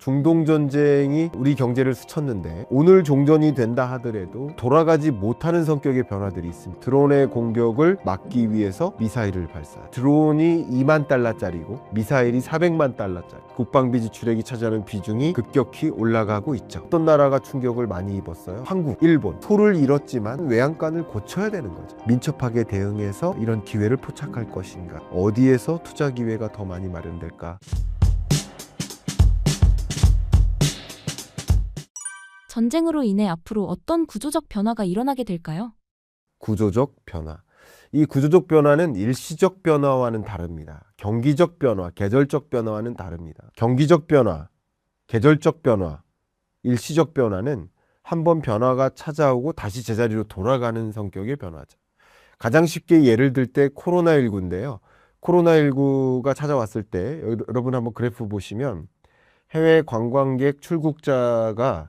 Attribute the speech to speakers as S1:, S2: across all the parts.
S1: 중동 전쟁이 우리 경제를 스쳤는데 오늘 종전이 된다 하더라도 돌아가지 못하는 성격의 변화들이 있습니다. 드론의 공격을 막기 위해서 미사일을 발사. 드론이 2만 달러짜리고 미사일이 400만 달러짜리. 국방비 지출액이 차지하는 비중이 급격히 올라가고 있죠. 어떤 나라가 충격을 많이 입었어요? 한국, 일본. 소를 잃었지만 외양간을 고쳐야 되는 거죠. 민첩하게 대응해서 이런 기회를 포착할 것인가? 어디에서 투자 기회가 더 많이 마련될까?
S2: 전쟁으로 인해 앞으로 어떤 구조적 변화가 일어나게 될까요?
S1: 구조적 변화. 이 구조적 변화는 일시적 변화와는 다릅니다. 경기적 변화, 계절적 변화와는 다릅니다. 경기적 변화, 계절적 변화, 일시적 변화는 한번 변화가 찾아오고 다시 제자리로 돌아가는 성격의 변화죠. 가장 쉽게 예를 들 때 코로나19인데요. 코로나19가 찾아왔을 때 여러분 한번 그래프 보시면 해외 관광객 출국자가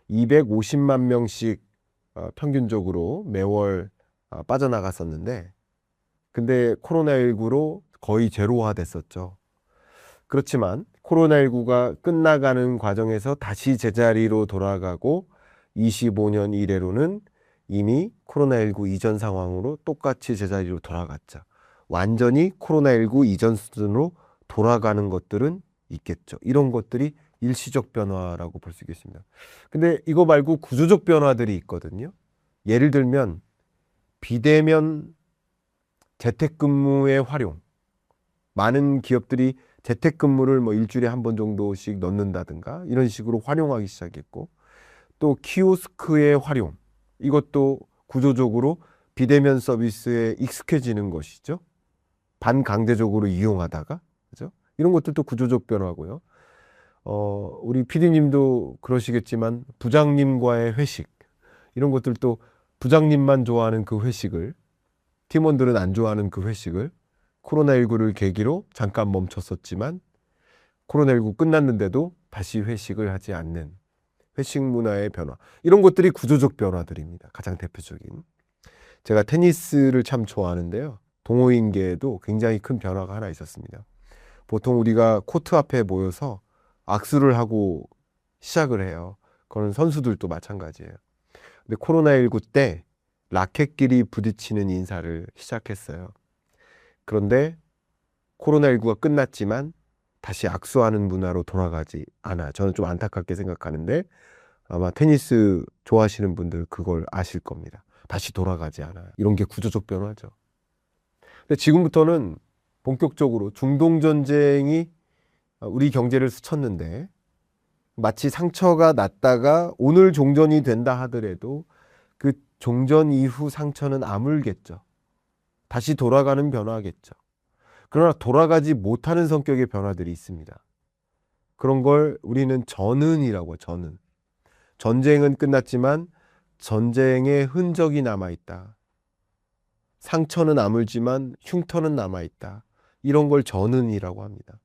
S1: 250만 명씩 평균적으로 매월 빠져나갔었는데 근데 코로나19로 거의 제로화 됐었죠. 그렇지만 코로나19가 끝나가는 과정에서 다시 제자리로 돌아가고 25년 이래로는 이미 코로나19 이전 상황으로 똑같이 제자리로 돌아갔죠. 완전히 코로나19 이전 수준으로 돌아가는 것들은 있겠죠. 이런 것들이 일시적 변화라고 볼 수 있겠습니다. 근데 이거 말고 구조적 변화들이 있거든요. 예를 들면 비대면 재택근무의 활용. 많은 기업들이 재택근무를 뭐 일주일에 한 번 정도씩 넣는다든가 이런 식으로 활용하기 시작했고, 또 키오스크의 활용. 이것도 구조적으로 비대면 서비스에 익숙해지는 것이죠. 반강제적으로 이용하다가, 그죠? 이런 것들도 구조적 변화고요. 우리 PD님도 그러시겠지만 부장님과의 회식, 이런 것들도 부장님만 좋아하는 그 회식을, 팀원들은 안 좋아하는 그 회식을 코로나19를 계기로 잠깐 멈췄었지만 코로나19 끝났는데도 다시 회식을 하지 않는 회식 문화의 변화. 이런 것들이 구조적 변화들입니다. 가장 대표적인. 제가 테니스를 참 좋아하는데요. 동호인계에도 굉장히 큰 변화가 하나 있었습니다. 보통 우리가 코트 앞에 모여서 악수를 하고 시작을 해요. 그건 선수들도 마찬가지예요. 근데 코로나19 때 라켓끼리 부딪히는 인사를 시작했어요. 그런데 코로나19가 끝났지만 다시 악수하는 문화로 돌아가지 않아. 저는 좀 안타깝게 생각하는데 아마 테니스 좋아하시는 분들 그걸 아실 겁니다. 다시 돌아가지 않아요. 이런 게 구조적 변화죠. 근데 지금부터는 본격적으로 중동 전쟁이 우리 경제를 스쳤는데 마치 상처가 났다가 오늘 종전이 된다 하더라도 그 종전 이후 상처는 아물겠죠. 다시 돌아가는 변화겠죠. 그러나 돌아가지 못하는 성격의 변화들이 있습니다. 그런 걸 우리는 전은이라고 해요. 전은. 전쟁은 끝났지만 전쟁의 흔적이 남아있다. 상처는 아물지만 흉터는 남아있다. 이런 걸 전은이라고 합니다.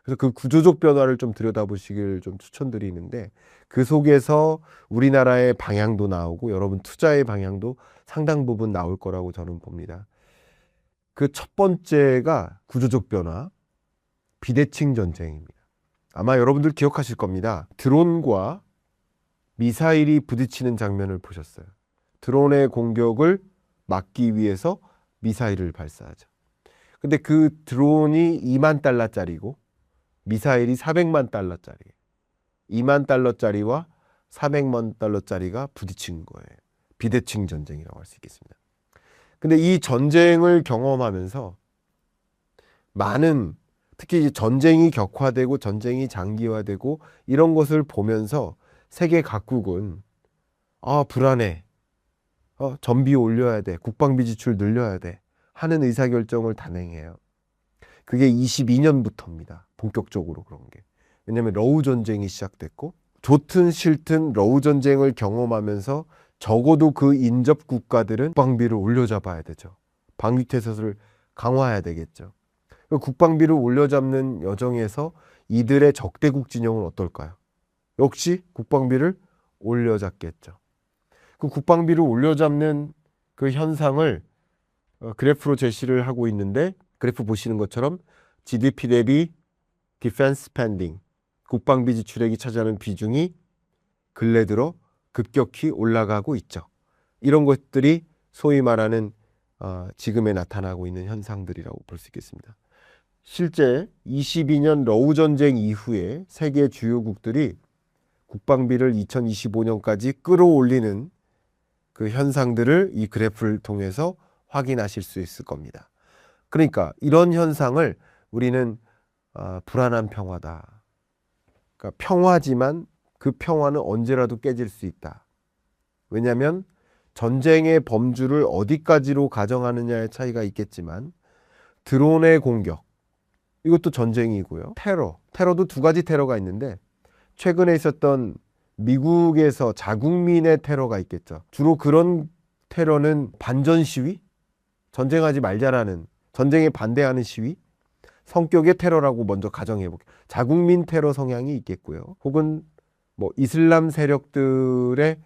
S1: 그래서 그 구조적 변화를 좀 들여다보시길 좀 추천드리는데 그 속에서 우리나라의 방향도 나오고 여러분 투자의 방향도 상당 부분 나올 거라고 저는 봅니다. 그 첫 번째가 구조적 변화, 비대칭 전쟁입니다. 아마 여러분들 기억하실 겁니다. 드론과 미사일이 부딪히는 장면을 보셨어요. 드론의 공격을 막기 위해서 미사일을 발사하죠. 근데 그 드론이 2만 달러짜리고 미사일이 400만 달러짜리. 2만 달러짜리와 400만 달러짜리가 부딪힌 거예요. 비대칭 전쟁이라고 할 수 있겠습니다. 근데 이 전쟁을 경험하면서 많은, 특히 전쟁이 격화되고 전쟁이 장기화되고 이런 것을 보면서 세계 각국은 불안해. 전비 올려야 돼. 국방비 지출 늘려야 돼. 하는 의사결정을 단행해요. 그게 22년부터입니다. 본격적으로 그런 게. 왜냐하면 러우 전쟁이 시작됐고 좋든 싫든 러우 전쟁을 경험하면서 적어도 그 인접 국가들은 국방비를 올려잡아야 되죠. 방위태세를 강화해야 되겠죠. 국방비를 올려잡는 여정에서 이들의 적대국 진영은 어떨까요? 역시 국방비를 올려잡겠죠. 그 국방비를 올려잡는 그 현상을 그래프로 제시를 하고 있는데 그래프 보시는 것처럼 GDP 대비 디펜스 스펜딩 국방비 지출액이 차지하는 비중이 근래 들어 급격히 올라가고 있죠. 이런 것들이 소위 말하는 지금에 나타나고 있는 현상들이라고 볼 수 있겠습니다. 실제 22년 러우 전쟁 이후에 세계 주요국들이 국방비를 2025년까지 끌어올리는 그 현상들을 이 그래프를 통해서 확인하실 수 있을 겁니다. 그러니까 이런 현상을 우리는 불안한 평화다. 그러니까 평화지만 그 평화는 언제라도 깨질 수 있다. 왜냐하면 전쟁의 범주를 어디까지로 가정하느냐의 차이가 있겠지만 드론의 공격, 이것도 전쟁이고요. 테러도 두 가지 테러가 있는데 최근에 있었던 미국에서 자국민의 테러가 있겠죠. 주로 그런 테러는 반전 시위, 전쟁하지 말자라는, 전쟁에 반대하는 시위, 성격의 테러라고 먼저 가정해 볼게요. 자국민 테러 성향이 있겠고요. 혹은 뭐 이슬람 세력들의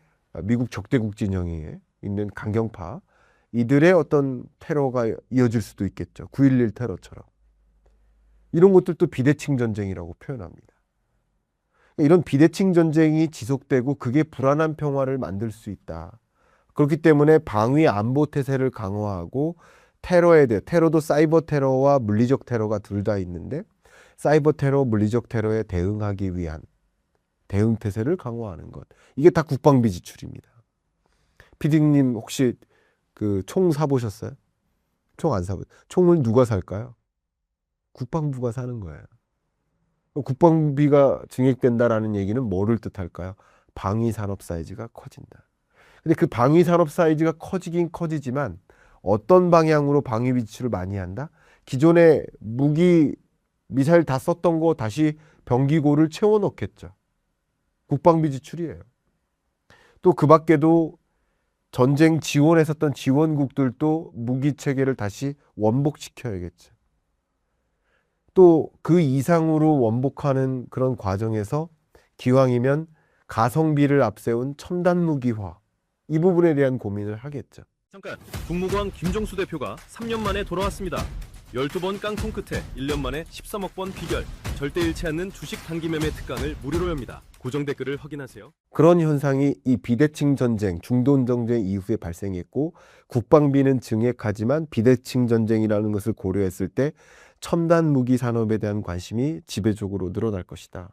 S1: 미국 적대국 진영에 있는 강경파, 이들의 어떤 테러가 이어질 수도 있겠죠. 9.11 테러처럼. 이런 것들도 비대칭 전쟁이라고 표현합니다. 이런 비대칭 전쟁이 지속되고 그게 불안한 평화를 만들 수 있다. 그렇기 때문에 방위 안보 태세를 강화하고 테러에 대해, 테러도 사이버 테러와 물리적 테러가 둘 다 있는데 사이버 테러, 물리적 테러에 대응하기 위한 대응 태세를 강화하는 것. 이게 다 국방비 지출입니다. 피디님 혹시 그 총 사보셨어요? 총 안 사보셨어요? 총을 누가 살까요? 국방부가 사는 거예요. 국방비가 증액된다라는 얘기는 뭐를 뜻할까요? 방위 산업 사이즈가 커진다. 근데 그 방위 산업 사이즈가 커지긴 커지지만 어떤 방향으로 방위 지출을 많이 한다? 기존에 무기, 미사일 다 썼던 거 다시 병기고를 채워 넣겠죠. 국방비 지출이에요. 또 그 밖에도 전쟁 지원했었던 지원국들도 무기 체계를 다시 원복시켜야겠죠. 또 그 이상으로 원복하는 그런 과정에서 기왕이면 가성비를 앞세운 첨단 무기화, 이 부분에 대한 고민을 하겠죠.
S3: 잠깐, 국무원 김종수 대표가 3년 만에 돌아왔습니다. 12번 깡통 끝에 1년 만에 13억 번 비결, 절대 잃지 않는 주식 단기 매매 특강을 무료로 엽니다. 고정 댓글을 확인하세요.
S1: 그런 현상이 이 비대칭 전쟁, 중동 전쟁 이후에 발생했고 국방비는 증액하지만 비대칭 전쟁이라는 것을 고려했을 때 첨단 무기 산업에 대한 관심이 지배적으로 늘어날 것이다.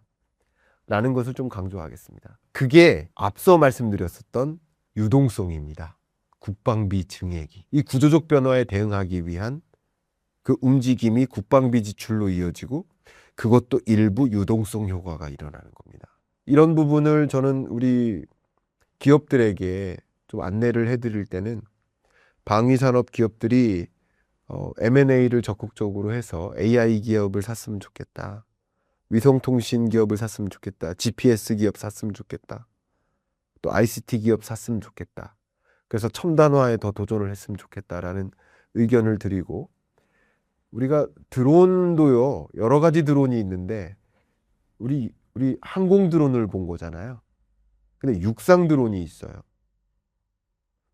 S1: 라는 것을 좀 강조하겠습니다. 그게 앞서 말씀드렸었던 유동성입니다. 국방비 증액이. 이 구조적 변화에 대응하기 위한 그 움직임이 국방비 지출로 이어지고 그것도 일부 유동성 효과가 일어나는 겁니다. 이런 부분을 저는 우리 기업들에게 좀 안내를 해드릴 때는 방위산업 기업들이 M&A를 적극적으로 해서 AI 기업을 샀으면 좋겠다. 위성통신 기업을 샀으면 좋겠다. GPS 기업 샀으면 좋겠다. 또 ICT 기업 샀으면 좋겠다. 그래서 첨단화에 더 도전을 했으면 좋겠다라는 의견을 드리고, 우리가 드론도요, 여러 가지 드론이 있는데 우리 항공 드론을 본 거잖아요. 근데 육상 드론이 있어요.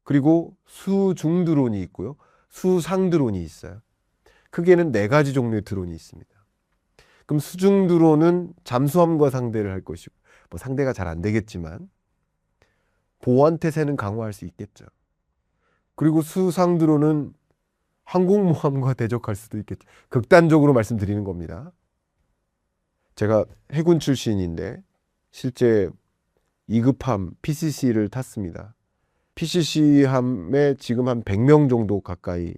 S1: 그리고 수중 드론이 있고요. 수상 드론이 있어요. 크게는 4가지 종류의 드론이 있습니다. 그럼 수중 드론은 잠수함과 상대를 할 것이고, 뭐 상대가 잘 안 되겠지만 보안 태세는 강화할 수 있겠죠. 그리고 수상 드론은 항공모함과 대적할 수도 있겠죠. 극단적으로 말씀드리는 겁니다. 제가 해군 출신인데 실제 2급함 PCC를 탔습니다. PCC함에 지금 한 100명 정도 가까이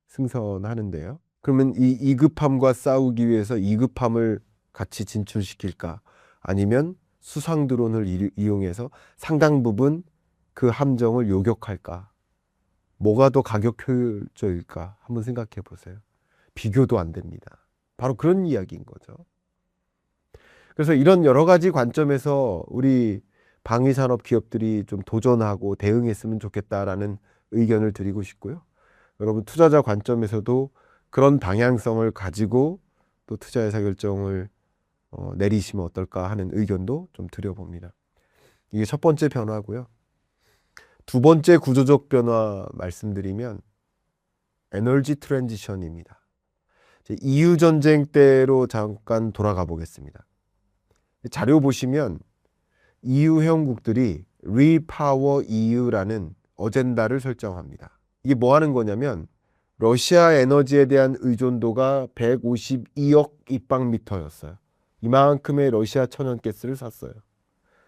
S1: 승선하는데요. 그러면 이 2급함과 싸우기 위해서 2급함을 같이 진출시킬까? 아니면 수상 드론을 이용해서 상당 부분 그 함정을 요격할까? 뭐가 더 가격 효율적일까? 한번 생각해 보세요. 비교도 안 됩니다. 바로 그런 이야기인 거죠. 그래서 이런 여러 가지 관점에서 우리 방위산업 기업들이 좀 도전하고 대응했으면 좋겠다라는 의견을 드리고 싶고요. 여러분 투자자 관점에서도 그런 방향성을 가지고 또 투자 의사결정을 내리시면 어떨까 하는 의견도 좀 드려봅니다. 이게 첫 번째 변화고요. 두 번째 구조적 변화 말씀드리면 에너지 트랜지션입니다. EU 전쟁 때로 잠깐 돌아가 보겠습니다. 자료 보시면 EU 회원국들이 Repower EU라는 어젠다를 설정합니다. 이게 뭐 하는 거냐면 러시아 에너지에 대한 의존도가 152억 입방미터였어요. 이만큼의 러시아 천연가스를 샀어요.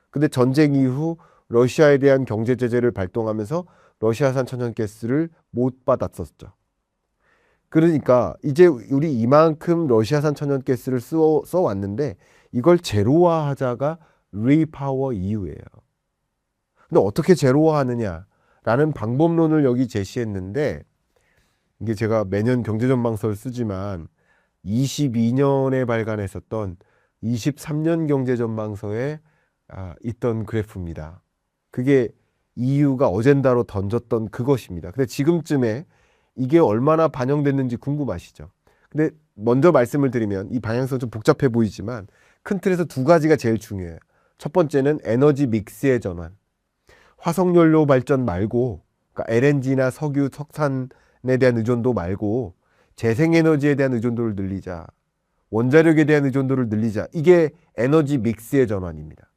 S1: 근데 전쟁 이후 러시아에 대한 경제 제재를 발동하면서 러시아산 천연가스를 못 받았었죠. 그러니까 이제 우리 이만큼 러시아산 천연가스를 써왔는데 이걸 제로화하자가 리파워 EU예요. 근데 어떻게 제로화하느냐라는 방법론을 여기 제시했는데 이게 제가 매년 경제전망서를 쓰지만 22년에 발간했었던 23년 경제전망서에 있던 그래프입니다. 그게 EU가 어젠다로 던졌던 그것입니다. 근데 지금쯤에 이게 얼마나 반영됐는지 궁금하시죠? 근데 먼저 말씀을 드리면 이 방향성 좀 복잡해 보이지만 큰 틀에서 두 가지가 제일 중요해요. 첫 번째는 에너지 믹스의 전환. 화석연료 발전 말고 그러니까 LNG나 석유, 석탄에 대한 의존도 말고 재생에너지에 대한 의존도를 늘리자. 원자력에 대한 의존도를 늘리자. 이게 에너지 믹스의 전환입니다.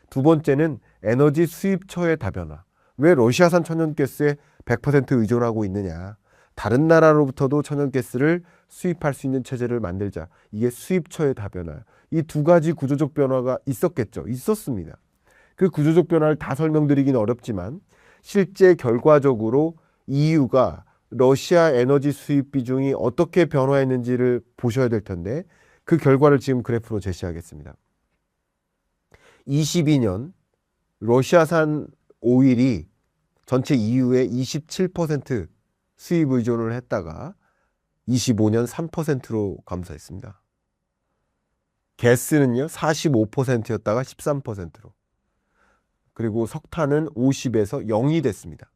S1: 두 번째는 에너지 수입처의 다변화. 왜 러시아산 천연가스에 100% 의존하고 있느냐. 다른 나라로부터도 천연가스를 수입할 수 있는 체제를 만들자. 이게 수입처의 다변화. 이 두 가지 구조적 변화가 있었겠죠. 있었습니다. 그 구조적 변화를 다 설명드리기는 어렵지만 실제 결과적으로 EU가 러시아 에너지 수입 비중이 어떻게 변화했는지를 보셔야 될 텐데 그 결과를 지금 그래프로 제시하겠습니다. 22년 러시아산 오일이 전체 EU의 27% 수입 의존을 했다가 25년 3%로 감소했습니다. 가스는요 45%였다가 13%로 그리고 석탄은 50에서 0이 됐습니다.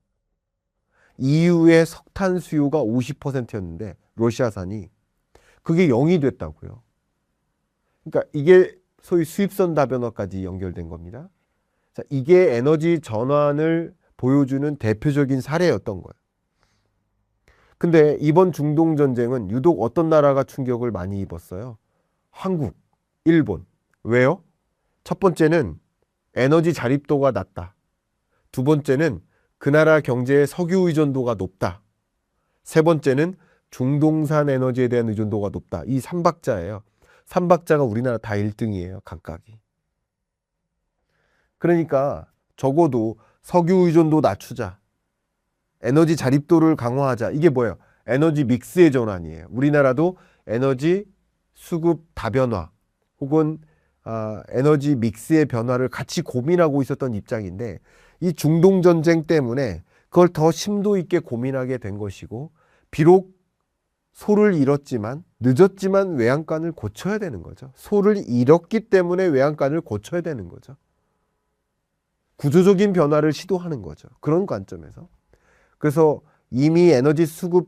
S1: EU의 석탄 수요가 50%였는데 러시아산이 그게 0이 됐다고요. 그러니까 이게 소위 수입선 다변화까지 연결된 겁니다. 자, 이게 에너지 전환을 보여주는 대표적인 사례였던 거예요. 근데 이번 중동 전쟁은 유독 어떤 나라가 충격을 많이 입었어요? 한국, 일본. 왜요? 첫 번째는 에너지 자립도가 낮다. 두 번째는 그 나라 경제의 석유 의존도가 높다. 세 번째는 중동산 에너지에 대한 의존도가 높다. 이 3박자예요. 3박자가 우리나라 다 1등이에요. 각각이. 그러니까 적어도 석유 의존도 낮추자. 에너지 자립도를 강화하자. 이게 뭐예요? 에너지 믹스의 전환이에요. 우리나라도 에너지 수급 다변화 혹은 에너지 믹스의 변화를 같이 고민하고 있었던 입장인데 이 중동 전쟁 때문에 그걸 더 심도 있게 고민하게 된 것이고 비록 소를 잃었지만 늦었지만 외양간을 고쳐야 되는 거죠. 소를 잃었기 때문에 외양간을 고쳐야 되는 거죠. 구조적인 변화를 시도하는 거죠. 그런 관점에서. 그래서 이미 에너지 수급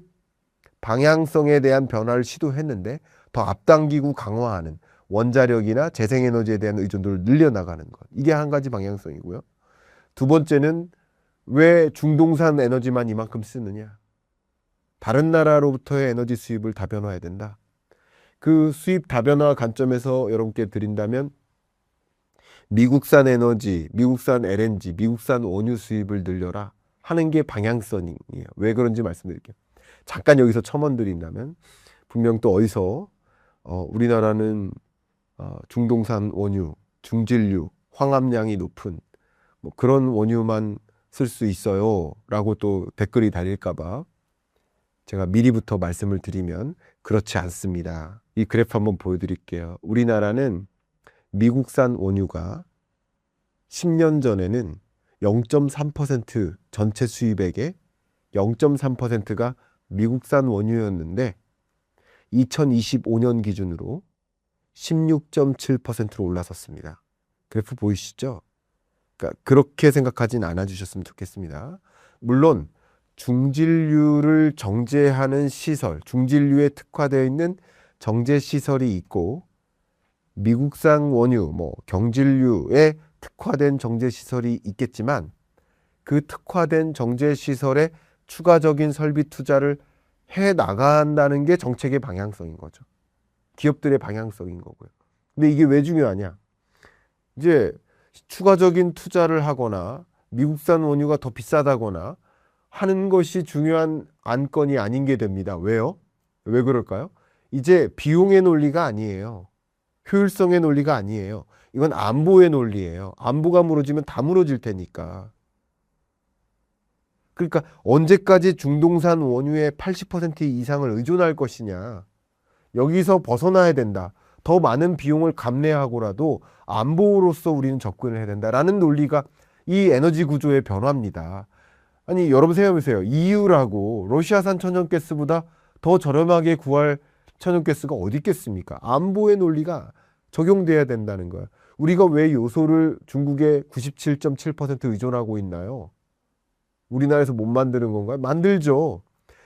S1: 방향성에 대한 변화를 시도했는데 더 앞당기고 강화하는 원자력이나 재생에너지에 대한 의존도를 늘려나가는 것. 이게 한 가지 방향성이고요. 두 번째는 왜 중동산 에너지만 이만큼 쓰느냐. 다른 나라로부터의 에너지 수입을 다변화해야 된다. 그 수입 다변화 관점에서 여러분께 드린다면 미국산 에너지, 미국산 LNG, 미국산 원유 수입을 늘려라 하는 게 방향성이에요. 왜 그런지 말씀드릴게요. 잠깐 여기서 첨언드린다면 분명 또 어디서 우리나라는 중동산 원유, 중진류, 황합량이 높은 뭐 그런 원유만 쓸 수 있어요 라고 또 댓글이 달릴까봐 제가 미리부터 말씀을 드리면 그렇지 않습니다. 이 그래프 한번 보여드릴게요. 우리나라는 미국산 원유가 10년 전에는 0.3% 전체 수입액의 0.3%가 미국산 원유였는데 2025년 기준으로 16.7%로 올라섰습니다. 그래프 보이시죠? 그러니까 그렇게 생각하진 않아 주셨으면 좋겠습니다. 물론 중진류를 정제하는 시설, 중진류에 특화되어 있는 정제 시설이 있고 미국산 원유, 경진류에 특화된 정제 시설이 있겠지만 그 특화된 정제 시설에 추가적인 설비 투자를 해 나간다는 게 정책의 방향성인 거죠. 기업들의 방향성인 거고요. 근데 이게 왜 중요하냐? 이제 추가적인 투자를 하거나 미국산 원유가 더 비싸다거나 하는 것이 중요한 안건이 아닌 게 됩니다. 왜요? 왜 그럴까요? 이제 비용의 논리가 아니에요. 효율성의 논리가 아니에요. 이건 안보의 논리예요. 안보가 무너지면 다 무너질 테니까. 그러니까 언제까지 중동산 원유의 80% 이상을 의존할 것이냐. 여기서 벗어나야 된다. 더 많은 비용을 감내하고라도 안보로서 우리는 접근을 해야 된다라는 논리가 이 에너지 구조의 변화입니다. 아니 여러분 생각해보세요. EU라고 러시아산 천연가스보다 더 저렴하게 구할 천연가스가 어디 있겠습니까? 안보의 논리가 적용돼야 된다는 거야. 우리가 왜 요소를 중국에 97.7% 의존하고 있나요? 우리나라에서 못 만드는 건가요? 만들죠.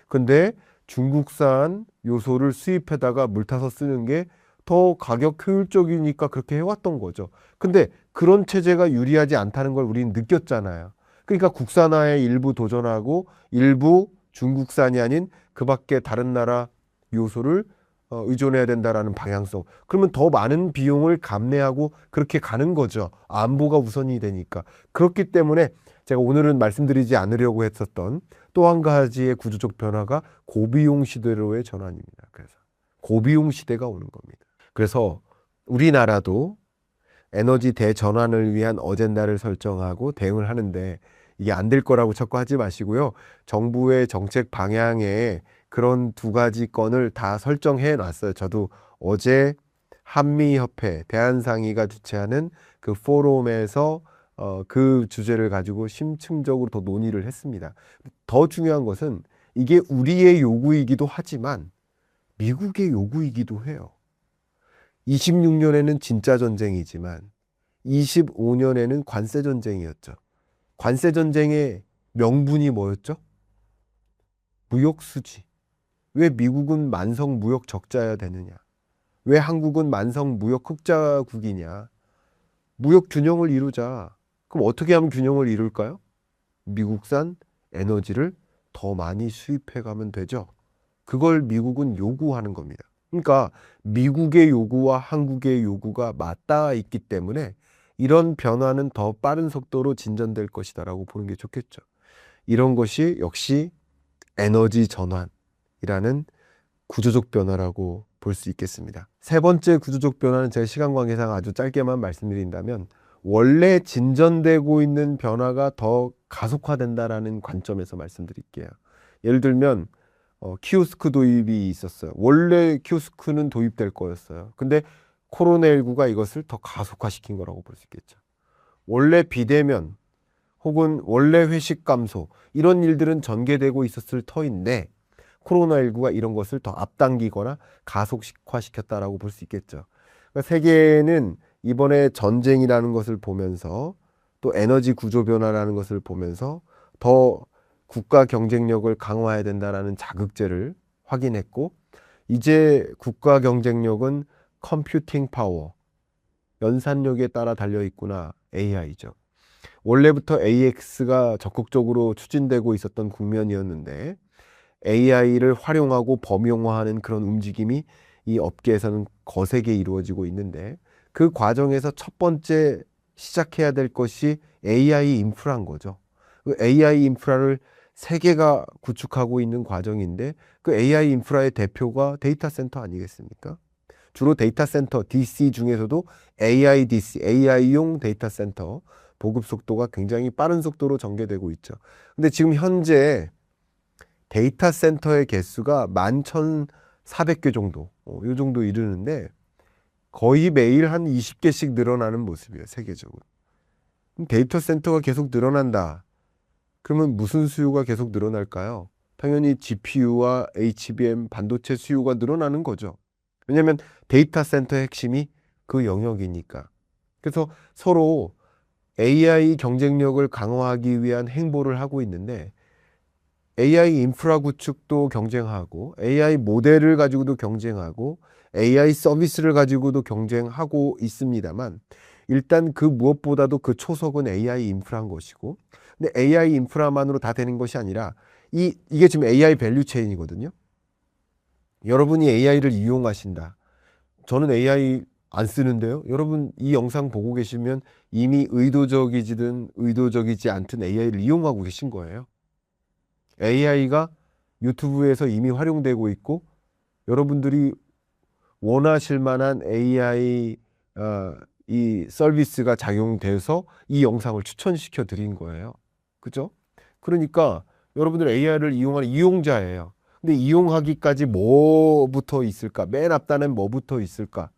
S1: 근데 중국산 요소를 수입해다가 물 타서 쓰는 게 더 가격 효율적이니까 그렇게 해왔던 거죠. 근데 그런 체제가 유리하지 않다는 걸 우리는 느꼈잖아요. 그러니까 국산화에 일부 도전하고 일부 중국산이 아닌 그 밖에 다른 나라 요소를 의존해야 된다라는 방향성. 그러면 더 많은 비용을 감내하고 그렇게 가는 거죠. 안보가 우선이 되니까. 그렇기 때문에 제가 오늘은 말씀드리지 않으려고 했었던 또 한 가지의 구조적 변화가 고비용 시대로의 전환입니다. 그래서 고비용 시대가 오는 겁니다. 그래서 우리나라도 에너지 대전환을 위한 어젠다를 설정하고 대응을 하는데 이게 안 될 거라고 자꾸 하지 마시고요. 정부의 정책 방향에 그런 두 가지 건을 다 설정해 놨어요. 저도 어제 한미협회 대한상의가 주최하는 그 포럼에서 그 주제를 가지고 심층적으로 더 논의를 했습니다. 더 중요한 것은 이게 우리의 요구이기도 하지만 미국의 요구이기도 해요. 26년에는 진짜 전쟁이지만 25년에는 관세 전쟁이었죠. 관세 전쟁의 명분이 뭐였죠? 무역 수지. 왜 미국은 만성 무역 적자여야 되느냐? 왜 한국은 만성 무역 흑자국이냐? 무역 균형을 이루자. 그럼 어떻게 하면 균형을 이룰까요? 미국산 에너지를 더 많이 수입해 가면 되죠. 그걸 미국은 요구하는 겁니다. 그러니까 미국의 요구와 한국의 요구가 맞닿아 있기 때문에 이런 변화는 더 빠른 속도로 진전될 것이다라고 보는 게 좋겠죠. 이런 것이 역시 에너지 전환이라는 구조적 변화라고 볼 수 있겠습니다. 세 번째 구조적 변화는 제가 시간 관계상 아주 짧게만 말씀드린다면 원래 진전되고 있는 변화가 더 가속화된다라는 관점에서 말씀드릴게요. 예를 들면 키오스크 도입이 있었어요. 원래 키오스크는 도입될 거였어요. 근데 코로나19가 이것을 더 가속화시킨 거라고 볼 수 있겠죠. 원래 비대면 혹은 원래 회식 감소 이런 일들은 전개되고 있었을 터인데 코로나19가 이런 것을 더 앞당기거나 가속화시켰다라고 볼 수 있겠죠. 그러니까 세계는 이번에 전쟁이라는 것을 보면서 또 에너지 구조 변화라는 것을 보면서 더 국가 경쟁력을 강화해야 된다라는 자극제를 확인했고 이제 국가 경쟁력은 컴퓨팅 파워, 연산력에 따라 달려 있구나. AI죠. 원래부터 AX가 적극적으로 추진되고 있었던 국면이었는데 AI를 활용하고 범용화하는 그런 움직임이 이 업계에서는 거세게 이루어지고 있는데 그 과정에서 첫 번째 시작해야 될 것이 AI 인프라인 거죠. 그 AI 인프라를 세계가 구축하고 있는 과정인데 그 AI 인프라의 대표가 데이터 센터 아니겠습니까? 주로 데이터 센터 DC 중에서도 AI DC, AI용 데이터 센터 보급 속도가 굉장히 빠른 속도로 전개되고 있죠. 근데 지금 현재 데이터 센터의 개수가 11,400개 정도, 이 정도 이르는데 거의 매일 한 20개씩 늘어나는 모습이에요, 세계적으로. 데이터 센터가 계속 늘어난다. 그러면 무슨 수요가 계속 늘어날까요? 당연히 GPU와 HBM 반도체 수요가 늘어나는 거죠. 왜냐하면 데이터 센터의 핵심이 그 영역이니까. 그래서 서로 AI 경쟁력을 강화하기 위한 행보를 하고 있는데 AI 인프라 구축도 경쟁하고 AI 모델을 가지고도 경쟁하고 AI 서비스를 가지고도 경쟁하고 있습니다만 일단 그 무엇보다도 그 초석은 AI 인프라인 것이고 근데 AI 인프라만으로 다 되는 것이 아니라 이게 지금 AI 밸류 체인이거든요. 여러분이 AI를 이용하신다. 저는 AI 안 쓰는데요. 여러분 이 영상 보고 계시면 이미 의도적이지든 의도적이지 않든 AI를 이용하고 계신 거예요. AI가 유튜브에서 이미 활용되고 있고 여러분들이 원하실 만한 AI 이 서비스가 작용돼서 이 영상을 추천시켜 드린 거예요. 그죠? 그러니까 여러분들 AI를 이용하는 이용자예요. 근데 이용하기까지 뭐부터 있을까? 맨 앞단엔 뭐부터 있을까?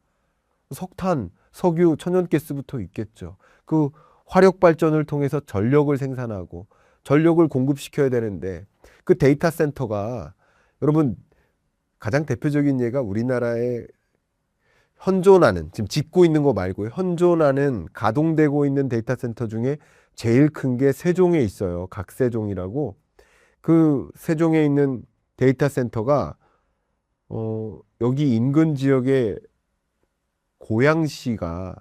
S1: 석탄, 석유, 천연가스부터 있겠죠. 그 화력 발전을 통해서 전력을 생산하고 전력을 공급시켜야 되는데 그 데이터 센터가 여러분 가장 대표적인 예가 우리나라의 현존하는 지금 짓고 있는 거 말고요. 현존하는 가동되고 있는 데이터 센터 중에 제일 큰 게 세종에 있어요. 각세종이라고. 그 세종에 있는 데이터 센터가 여기 인근 지역에 고양시가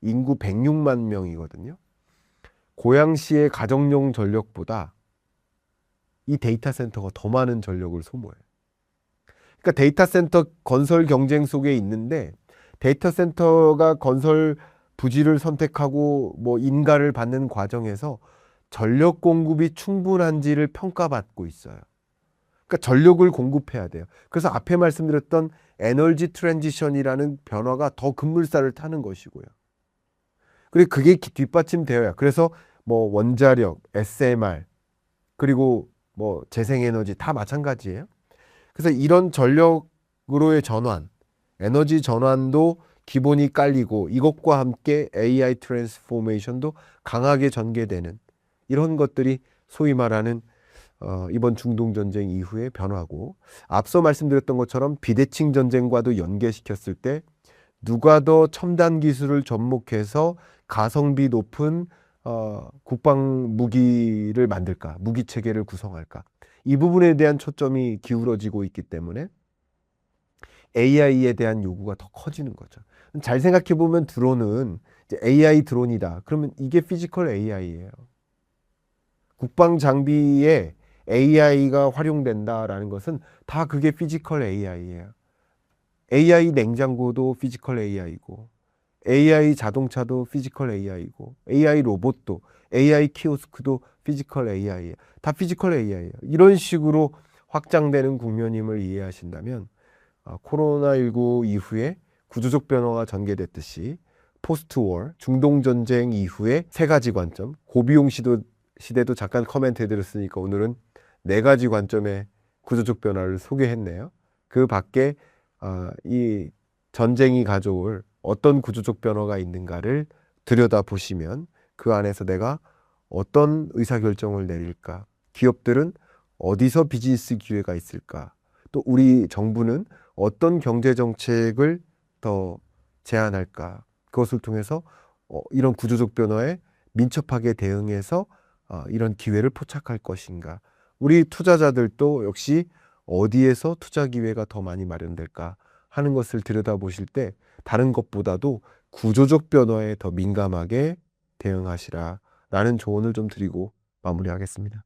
S1: 인구 106만 명이거든요. 고양시의 가정용 전력보다 이 데이터 센터가 더 많은 전력을 소모해요. 그러니까 데이터 센터 건설 경쟁 속에 있는데 데이터 센터가 건설 부지를 선택하고 뭐 인가를 받는 과정에서 전력 공급이 충분한지를 평가받고 있어요. 그러니까 전력을 공급해야 돼요. 그래서 앞에 말씀드렸던 에너지 트랜지션이라는 변화가 더 급물살을 타는 것이고요. 그리고 그게 뒷받침되어야. 그래서 뭐 원자력, SMR, 그리고 뭐 재생에너지 다 마찬가지예요. 그래서 이런 전력으로의 전환, 에너지 전환도 기본이 깔리고 이것과 함께 AI 트랜스포메이션도 강하게 전개되는 이런 것들이 소위 말하는 이번 중동전쟁 이후의 변화고, 앞서 말씀드렸던 것처럼 비대칭 전쟁과도 연계시켰을 때 누가 더 첨단 기술을 접목해서 가성비 높은 국방 무기를 만들까, 무기 체계를 구성할까, 이 부분에 대한 초점이 기울어지고 있기 때문에 AI에 대한 요구가 더 커지는 거죠. 잘 생각해 보면 드론은 이제 AI 드론이다. 그러면 이게 피지컬 AI예요. 국방 장비에 AI가 활용된다라는 것은 다 그게 피지컬 AI예요. AI 냉장고도 피지컬 AI고, AI 자동차도 피지컬 AI고, AI 로봇도, AI 키오스크도 피지컬 AI예요. 다 피지컬 AI예요. 이런 식으로 확장되는 국면임을 이해하신다면 코로나19 이후에 구조적 변화가 전개됐듯이 포스트 워, 중동전쟁 이후에 세 가지 관점, 고비용 시대도 잠깐 커멘트 해드렸으니까 오늘은 네 가지 관점의 구조적 변화를 소개했네요. 그 밖에 이 전쟁이 가져올 어떤 구조적 변화가 있는가를 들여다보시면 그 안에서 내가 어떤 의사결정을 내릴까, 기업들은 어디서 비즈니스 기회가 있을까, 또 우리 정부는 어떤 경제정책을 더 제안할까, 그것을 통해서 이런 구조적 변화에 민첩하게 대응해서 이런 기회를 포착할 것인가, 우리 투자자들도 역시 어디에서 투자 기회가 더 많이 마련될까 하는 것을 들여다보실 때 다른 것보다도 구조적 변화에 더 민감하게 대응하시라 라는 조언을 좀 드리고 마무리하겠습니다.